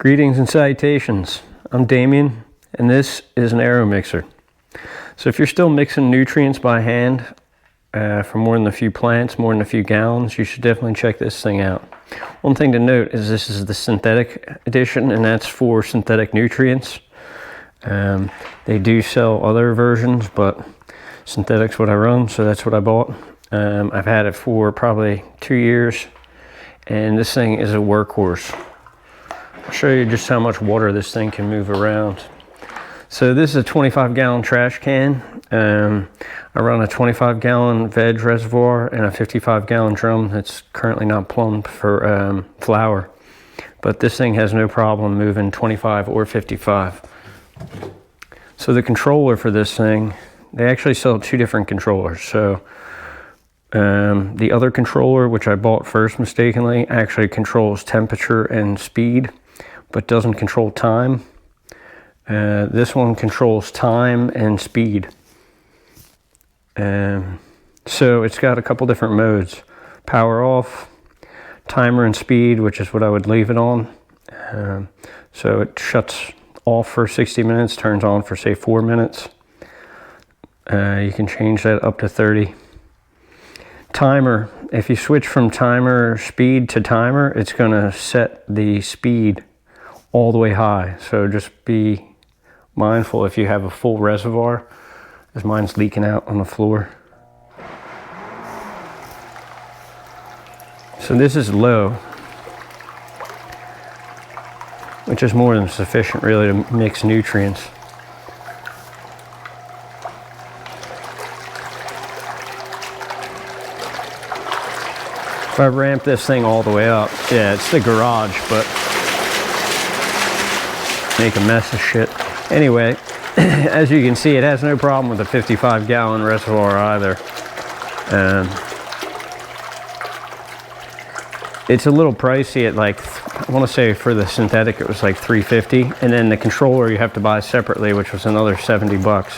Greetings and salutations. I'm Damien, and this is an Aeromixer. So if you're still mixing nutrients by hand for more than a few plants, more than a few gallons, you should definitely check this thing out. One thing to note is this is the synthetic edition, and that's for synthetic nutrients. They do sell other versions, but synthetic's what I run, so that's what I bought. I've had it for probably 2 years, and this thing is a workhorse. I'll show you just how much water this thing can move around. So this is a 25-gallon trash can. I run a 25-gallon veg reservoir and a 55-gallon drum that's currently not plumbed for flour. But this thing has no problem moving 25 or 55. So the controller for this thing, they actually sell two different controllers. So the other controller, which I bought first mistakenly, actually controls temperature and speed, but doesn't control time. This one controls time and speed. So it's got a couple different modes. Power off, timer and speed, which is what I would leave it on. So it shuts off for 60 minutes, turns on for say 4 minutes. You can change that up to 30. Timer, if you switch from timer speed to timer, it's gonna set the speed all the way high. So just be mindful if you have a full reservoir, as mine's leaking out on the floor. So this is low, which is more than sufficient really to mix nutrients. If I ramp this thing all the way up, yeah, it's the garage, but make a mess of shit. Anyway, as you can see, it has no problem with a 55-gallon reservoir either. It's a little pricey at like, I want to say for the synthetic it was like $350, and then the controller you have to buy separately, which was another 70 bucks.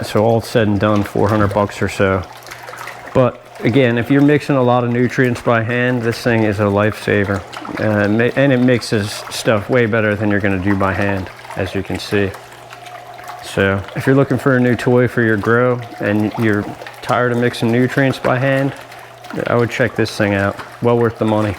So all said and done, 400 bucks or so. But again, if you're mixing a lot of nutrients by hand, this thing is a lifesaver. And it mixes stuff way better than you're going to do by hand, as you can see. So if you're looking for a new toy for your grow and you're tired of mixing nutrients by hand, I would check this thing out. Well worth the money.